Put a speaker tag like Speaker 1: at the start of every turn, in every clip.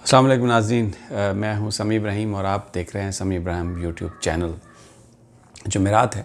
Speaker 1: السلام علیکم ناظرین، میں ہوں سمیع ابراہیم اور آپ دیکھ رہے ہیں سمیع ابراہیم یوٹیوب چینل۔ جمعرات ہے،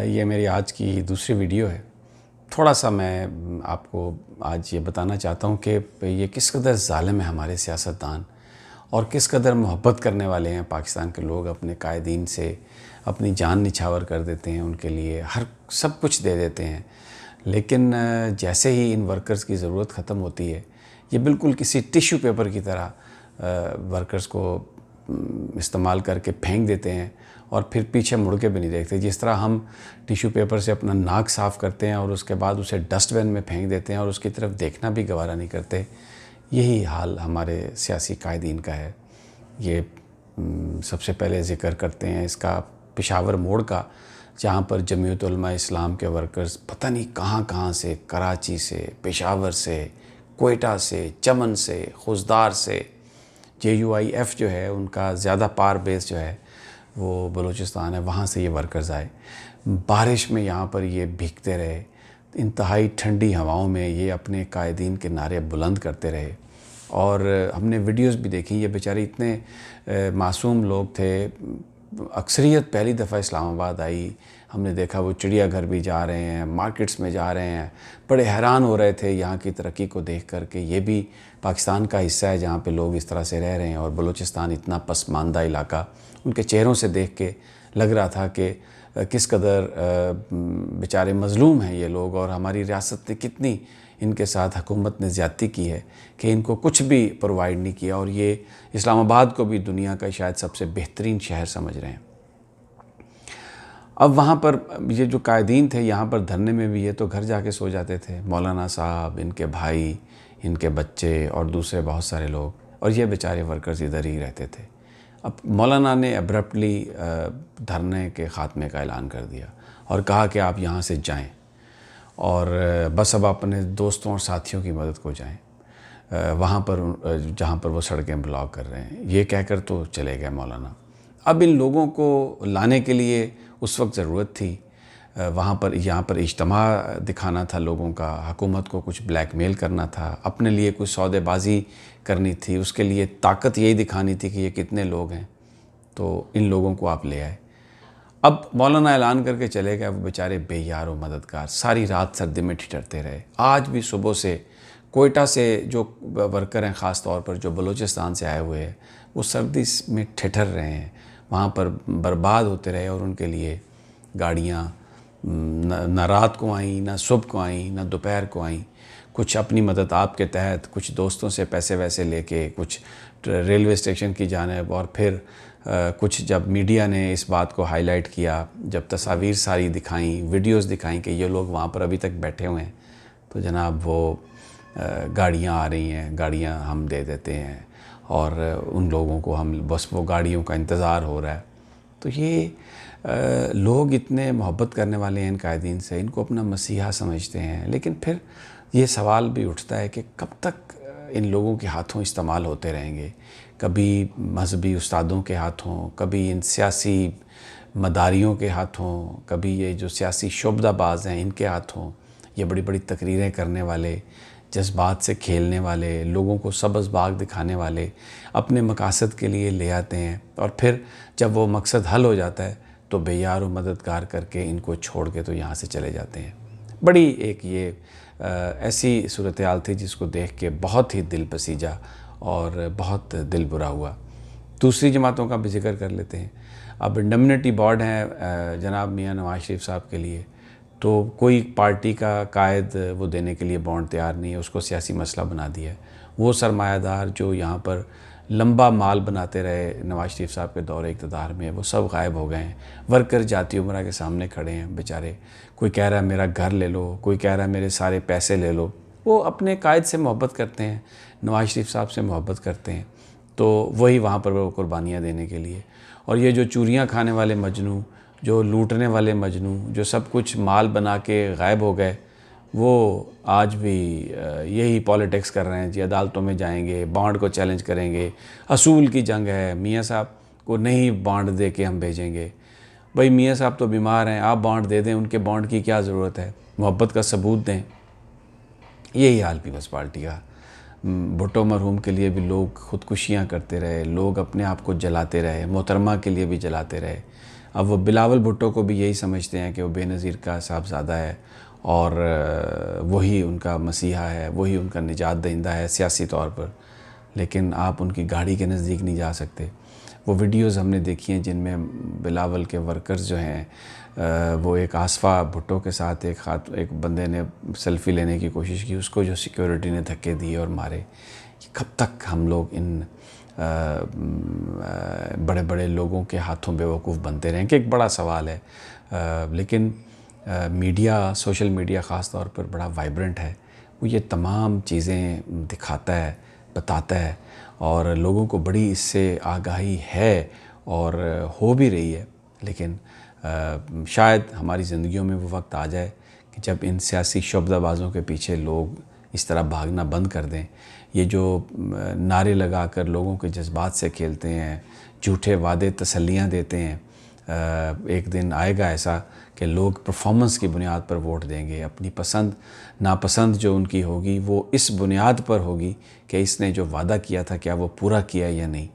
Speaker 1: یہ میری آج کی دوسری ویڈیو ہے۔ تھوڑا سا میں آپ کو آج یہ بتانا چاہتا ہوں کہ یہ کس قدر ظالم ہے ہمارے سیاستدان، اور کس قدر محبت کرنے والے ہیں پاکستان کے لوگ، اپنے قائدین سے اپنی جان نچھاور کر دیتے ہیں، ان کے لیے سب کچھ دے دیتے ہیں، لیکن جیسے ہی ان ورکرز کی ضرورت ختم ہوتی ہے، یہ بالکل کسی ٹیشو پیپر کی طرح ورکرز کو استعمال کر کے پھینک دیتے ہیں، اور پھر پیچھے مڑ کے بھی نہیں دیکھتے۔ جس طرح ہم ٹیشو پیپر سے اپنا ناک صاف کرتے ہیں اور اس کے بعد اسے ڈسٹ بین میں پھینک دیتے ہیں اور اس کی طرف دیکھنا بھی گوارا نہیں کرتے، یہی حال ہمارے سیاسی قائدین کا ہے۔ یہ سب سے پہلے ذکر کرتے ہیں اس کا پشاور موڑ کا، جہاں پر جمعیت علماء اسلام کے ورکرز پتہ نہیں کہاں سے، کراچی سے، پشاور سے، کوئٹہ سے، چمن سے، خوزدار سے، JUIF جو ہے ان کا زیادہ پار بیس جو ہے وہ بلوچستان ہے، وہاں سے یہ ورکرز آئے، بارش میں یہاں پر یہ بھیگتے رہے، انتہائی ٹھنڈی ہواؤں میں یہ اپنے قائدین کے نعرے بلند کرتے رہے، اور ہم نے ویڈیوز بھی دیکھی۔ یہ بیچارے اتنے معصوم لوگ تھے، اکثریت پہلی دفعہ اسلام آباد آئی، ہم نے دیکھا وہ چڑیا گھر بھی جا رہے ہیں، مارکیٹس میں جا رہے ہیں، بڑے حیران ہو رہے تھے یہاں کی ترقی کو دیکھ کر کہ یہ بھی پاکستان کا حصہ ہے جہاں پہ لوگ اس طرح سے رہ رہے ہیں، اور بلوچستان اتنا پسماندہ علاقہ۔ ان کے چہروں سے دیکھ کے لگ رہا تھا کہ کس قدر بیچارے مظلوم ہیں یہ لوگ، اور ہماری ریاست نے کتنی ان کے ساتھ، حکومت نے زیادتی کی ہے کہ ان کو کچھ بھی پرووائڈ نہیں کیا، اور یہ اسلام آباد کو بھی دنیا کا شاید سب سے بہترین شہر سمجھ رہے ہیں۔ اب وہاں پر یہ جو قائدین تھے یہاں پر دھرنے میں بھی، یہ تو گھر جا کے سو جاتے تھے، مولانا صاحب، ان کے بھائی، ان کے بچے اور دوسرے بہت سارے لوگ، اور یہ بیچارے ورکرز ادھر ہی رہتے تھے۔ اب مولانا نے ابرپٹلی دھرنے کے خاتمے کا اعلان کر دیا اور کہا کہ آپ یہاں سے جائیں، اور بس اب اپنے دوستوں اور ساتھیوں کی مدد کو جائیں وہاں پر جہاں پر وہ سڑکیں بلاک کر رہے ہیں، یہ کہہ کر تو چلے گئے مولانا۔ اب ان لوگوں کو لانے کے لیے اس وقت ضرورت تھی وہاں پر، یہاں پر اجتماع دکھانا تھا لوگوں کا، حکومت کو کچھ بلیک میل کرنا تھا، اپنے لیے کچھ سودے بازی کرنی تھی، اس کے لیے طاقت یہی دکھانی تھی کہ یہ کتنے لوگ ہیں، تو ان لوگوں کو آپ لے آئے۔ اب مولانا اعلان کر کے چلے گئے، وہ بیچارے بے یار و مددگار ساری رات سردی میں ٹھٹھرتے رہے۔ آج بھی صبح سے کوئٹہ سے جو ورکر ہیں، خاص طور پر جو بلوچستان سے آئے ہوئے ہیں، وہ سردی میں ٹھٹھر رہے ہیں، وہاں پر برباد ہوتے رہے، اور ان کے لیے گاڑیاں نہ رات کو آئیں، نہ صبح کو آئیں، نہ دوپہر کو آئیں۔ کچھ اپنی مدد آپ کے تحت، کچھ دوستوں سے پیسے ویسے لے کے، کچھ ریلوے اسٹیشن کی جانب، اور پھر کچھ جب میڈیا نے اس بات کو ہائی لائٹ کیا، جب تصاویر ساری دکھائیں، ویڈیوز دکھائیں کہ یہ لوگ وہاں پر ابھی تک بیٹھے ہوئے ہیں، تو جناب وہ گاڑیاں آ رہی ہیں، گاڑیاں ہم دے دیتے ہیں، اور ان لوگوں کو ہم بس وہ گاڑیوں کا انتظار ہو رہا ہے۔ تو یہ لوگ اتنے محبت کرنے والے ہیں ان قائدین سے، ان کو اپنا مسیحا سمجھتے ہیں، لیکن پھر یہ سوال بھی اٹھتا ہے کہ کب تک ان لوگوں کے ہاتھوں استعمال ہوتے رہیں گے؟ کبھی مذہبی استادوں کے ہاتھوں، کبھی ان سیاسی مداریوں کے ہاتھوں، کبھی یہ جو سیاسی شعبدہ باز ہیں ان کے ہاتھوں، یہ بڑی بڑی تقریریں کرنے والے، جذبات سے کھیلنے والے، لوگوں کو سبز باغ دکھانے والے، اپنے مقاصد کے لیے لے آتے ہیں، اور پھر جب وہ مقصد حل ہو جاتا ہے تو بے یار و مددگار کر کے ان کو چھوڑ کے تو یہاں سے چلے جاتے ہیں۔ بڑی ایک یہ ایسی صورتحال تھی جس کو دیکھ کے بہت ہی دل پسیجا اور بہت دل برا ہوا۔ دوسری جماعتوں کا بھی ذکر کر لیتے ہیں۔ اب انڈمنٹی بورڈ ہیں جناب میاں نواز شریف صاحب کے لیے، تو کوئی پارٹی کا قائد وہ دینے کے لیے بانڈ تیار نہیں ہے، اس کو سیاسی مسئلہ بنا دیا ہے۔ وہ سرمایہ دار جو یہاں پر لمبا مال بناتے رہے نواز شریف صاحب کے دور اقتدار میں، وہ سب غائب ہو گئے ہیں۔ ورکر جاتی عمرہ کے سامنے کھڑے ہیں بیچارے، کوئی کہہ رہا ہے میرا گھر لے لو، کوئی کہہ رہا ہے میرے سارے پیسے لے لو۔ وہ اپنے قائد سے محبت کرتے ہیں، نواز شریف صاحب سے محبت کرتے ہیں، تو وہی وہاں پر وہ قربانیاں دینے کے لیے۔ اور یہ جو چوریاں کھانے والے مجنوں، جو لوٹنے والے مجنوں، جو سب کچھ مال بنا کے غائب ہو گئے، وہ آج بھی یہی پالیٹکس کر رہے ہیں جی، عدالتوں میں جائیں گے، بانڈ کو چیلنج کریں گے، اصول کی جنگ ہے، میاں صاحب کو نہیں بانڈ دے کے ہم بھیجیں گے۔ بھئی میاں صاحب تو بیمار ہیں، آپ بانڈ دے دیں، ان کے بانڈ کی کیا ضرورت ہے، محبت کا ثبوت دیں۔ یہی حال پیپلز پارٹی کا۔ بھٹو مرحوم کے لیے بھی لوگ خودکشیاں کرتے رہے، لوگ اپنے آپ کو جلاتے رہے، محترمہ کے لیے بھی جلاتے رہے۔ اب وہ بلاول بھٹو کو بھی یہی سمجھتے ہیں کہ وہ بے نظیر کا صاحبزادہ ہے اور وہی ان کا مسیحا ہے، وہی ان کا نجات دہندہ ہے سیاسی طور پر، لیکن آپ ان کی گاڑی کے نزدیک نہیں جا سکتے۔ وہ ویڈیوز ہم نے دیکھی ہیں جن میں بلاول کے ورکرز جو ہیں وہ ایک آصفہ بھٹو کے ساتھ ایک بندے نے سیلفی لینے کی کوشش کی، اس کو جو سیکیورٹی نے دھکے دیے اور مارے۔ کب تک ہم لوگ ان بڑے بڑے لوگوں کے ہاتھوں بیوقوف بنتے رہیں کہ ایک بڑا سوال ہے، لیکن میڈیا، سوشل میڈیا خاص طور پر بڑا وائبرنٹ ہے، وہ یہ تمام چیزیں دکھاتا ہے، بتاتا ہے، اور لوگوں کو بڑی اس سے آگاہی ہے اور ہو بھی رہی ہے۔ لیکن شاید ہماری زندگیوں میں وہ وقت آ جائے کہ جب ان سیاسی شعبدہ بازوں کے پیچھے لوگ اس طرح بھاگنا بند کر دیں، یہ جو نعرے لگا کر لوگوں کے جذبات سے کھیلتے ہیں، جھوٹے وعدے تسلیاں دیتے ہیں، ایک دن آئے گا ایسا کہ لوگ پرفارمنس کی بنیاد پر ووٹ دیں گے، اپنی پسند ناپسند جو ان کی ہوگی وہ اس بنیاد پر ہوگی کہ اس نے جو وعدہ کیا تھا کیا وہ پورا کیا یا نہیں۔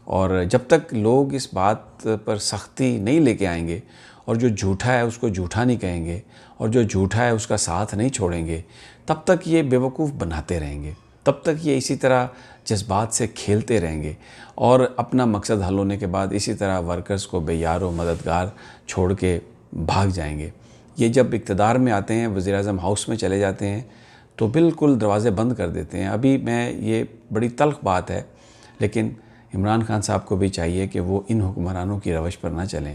Speaker 1: اور جب تک لوگ اس بات پر سختی نہیں لے کے آئیں گے اور جو جھوٹا ہے اس کو جھوٹا نہیں کہیں گے اور جو جھوٹا ہے اس کا ساتھ نہیں چھوڑیں گے، تب تک یہ بیوقوف بناتے رہیں گے، تب تک یہ اسی طرح جذبات سے کھیلتے رہیں گے اور اپنا مقصد حل ہونے کے بعد اسی طرح ورکرز کو بے یار و مددگار چھوڑ کے بھاگ جائیں گے۔ یہ جب اقتدار میں آتے ہیں، وزیر اعظم ہاؤس میں چلے جاتے ہیں تو بالکل دروازے بند کر دیتے ہیں۔ ابھی یہ بڑی تلخ بات ہے، لیکن عمران خان صاحب کو بھی چاہیے کہ وہ ان حکمرانوں کی روش پر نہ چلیں،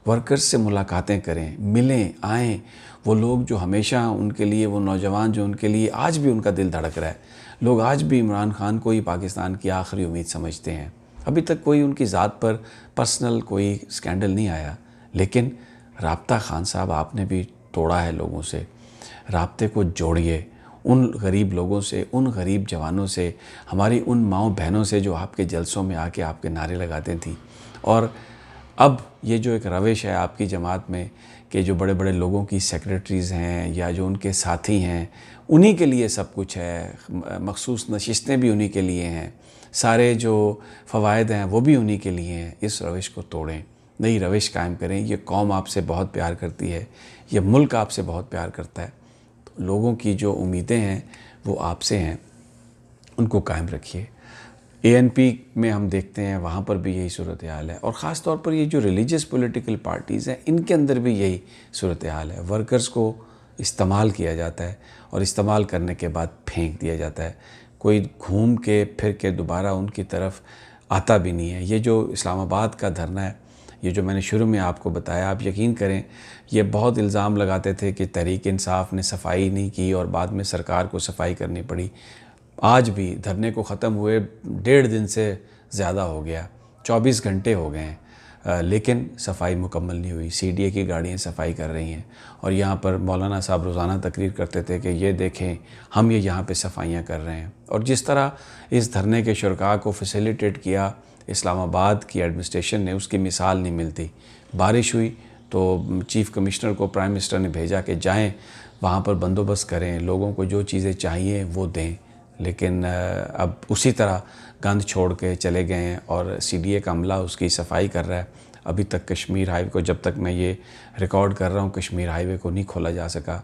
Speaker 1: ورکرز سے ملاقاتیں کریں، ملیں، آئیں۔ وہ لوگ جو ہمیشہ ان کے لیے، وہ نوجوان جو ان کے لیے آج بھی ان کا دل دھڑک رہا ہے، لوگ آج بھی عمران خان کو ہی پاکستان کی آخری امید سمجھتے ہیں۔ ابھی تک کوئی ان کی ذات پر پرسنل کوئی سکینڈل نہیں آیا، لیکن رابطہ خان صاحب آپ نے بھی توڑا ہے لوگوں سے۔ رابطے کو جوڑیے ان غریب لوگوں سے، ان غریب جوانوں سے، ہماری ان ماؤں بہنوں سے جو آپ کے جلسوں میں آ کے آپ کے نعرے لگاتے تھیں۔ اور اب یہ جو ایک روش ہے آپ کی جماعت میں کہ جو بڑے بڑے لوگوں کی سیکریٹریز ہیں یا جو ان کے ساتھی ہیں انہی کے لیے سب کچھ ہے، مخصوص نشستیں بھی انہی کے لیے ہیں، سارے جو فوائد ہیں وہ بھی انہی کے لیے ہیں، اس روش کو توڑیں، نئی روش قائم کریں۔ یہ قوم آپ سے بہت پیار کرتی ہے، یہ ملک آپ سے بہت پیار کرتا ہے، تو لوگوں کی جو امیدیں ہیں وہ آپ سے ہیں، ان کو قائم رکھیے۔ ANP میں ہم دیکھتے ہیں وہاں پر بھی یہی صورتحال ہے، اور خاص طور پر یہ جو ریلیجس پولیٹیکل پارٹیز ہیں ان کے اندر بھی یہی صورتحال ہے۔ ورکرز کو استعمال کیا جاتا ہے اور استعمال کرنے کے بعد پھینک دیا جاتا ہے، کوئی گھوم کے پھر کے دوبارہ ان کی طرف آتا بھی نہیں ہے۔ یہ جو اسلام آباد کا دھرنا ہے، یہ جو میں نے شروع میں آپ کو بتایا، آپ یقین کریں یہ بہت الزام لگاتے تھے کہ تحریک انصاف نے صفائی نہیں کی اور بعد میں سرکار کو صفائی کرنی پڑی۔ آج بھی دھرنے کو ختم ہوئے 1.5 دن سے زیادہ ہو گیا، 24 گھنٹے ہو گئے ہیں، لیکن صفائی مکمل نہیں ہوئی۔ CDA کی گاڑیاں صفائی کر رہی ہیں، اور یہاں پر مولانا صاحب روزانہ تقریر کرتے تھے کہ یہ دیکھیں ہم یہاں پہ صفائیاں کر رہے ہیں۔ اور جس طرح اس دھرنے کے شرکاء کو فیسیلیٹیٹ کیا اسلام آباد کی ایڈمنسٹریشن نے، اس کی مثال نہیں ملتی۔ بارش ہوئی تو چیف کمشنر کو پرائم منسٹر نے بھیجا کہ جائیں وہاں پر بندوبست کریں، لوگوں کو جو چیزیں چاہیے وہ دیں، لیکن اب اسی طرح گند چھوڑ کے چلے گئے ہیں اور CDA کا عملہ اس کی صفائی کر رہا ہے۔ ابھی تک کشمیر ہائی وے کو، جب تک میں یہ ریکارڈ کر رہا ہوں، کشمیر ہائی وے کو نہیں کھولا جا سکا،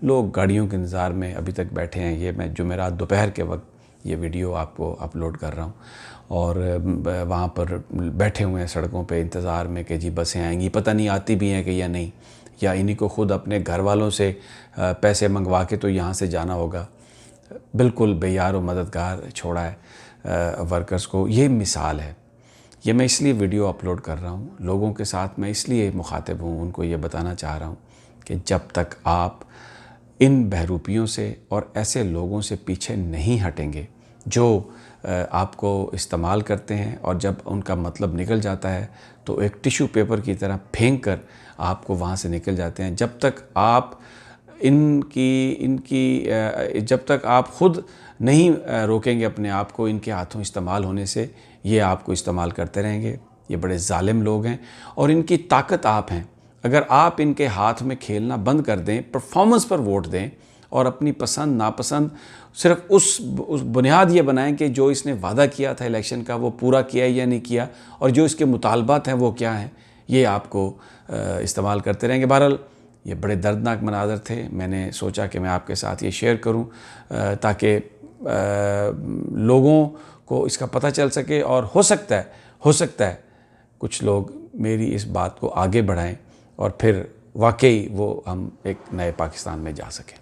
Speaker 1: لوگ گاڑیوں کے انتظار میں ابھی تک بیٹھے ہیں۔ یہ میں جمعرات دوپہر کے وقت یہ ویڈیو آپ کو اپلوڈ کر رہا ہوں، اور وہاں پر بیٹھے ہوئے ہیں سڑکوں پہ انتظار میں کہ جی بسیں آئیں گی، پتہ نہیں آتی بھی ہیں کہ یا نہیں، یا انہی کو خود اپنے گھر والوں سے پیسے منگوا کے تو یہاں سے جانا ہوگا۔ بالکل بے یار و مددگار چھوڑا ہے ورکرز کو۔ یہ مثال ہے، یہ میں اس لیے ویڈیو اپلوڈ کر رہا ہوں، لوگوں کے ساتھ میں اس لیے مخاطب ہوں، ان کو یہ بتانا چاہ رہا ہوں کہ جب تک آپ ان بہروپیوں سے اور ایسے لوگوں سے پیچھے نہیں ہٹیں گے جو آپ کو استعمال کرتے ہیں، اور جب ان کا مطلب نکل جاتا ہے تو ایک ٹیشو پیپر کی طرح پھینک کر آپ کو وہاں سے نکل جاتے ہیں، جب تک آپ جب تک آپ خود نہیں روکیں گے اپنے آپ کو ان کے ہاتھوں استعمال ہونے سے، یہ آپ کو استعمال کرتے رہیں گے۔ یہ بڑے ظالم لوگ ہیں اور ان کی طاقت آپ ہیں۔ اگر آپ ان کے ہاتھ میں کھیلنا بند کر دیں، پرفارمنس پر ووٹ دیں اور اپنی پسند ناپسند صرف اس بنیاد یہ بنائیں کہ جو اس نے وعدہ کیا تھا الیکشن کا وہ پورا کیا یا نہیں کیا، اور جو اس کے مطالبات ہیں وہ کیا ہیں، یہ آپ کو استعمال کرتے رہیں گے۔ بہرحال یہ بڑے دردناک مناظر تھے، میں نے سوچا کہ میں آپ کے ساتھ یہ شیئر کروں تاکہ لوگوں کو اس کا پتہ چل سکے، اور ہو سکتا ہے کچھ لوگ میری اس بات کو آگے بڑھائیں اور پھر واقعی وہ ہم ایک نئے پاکستان میں جا سکیں۔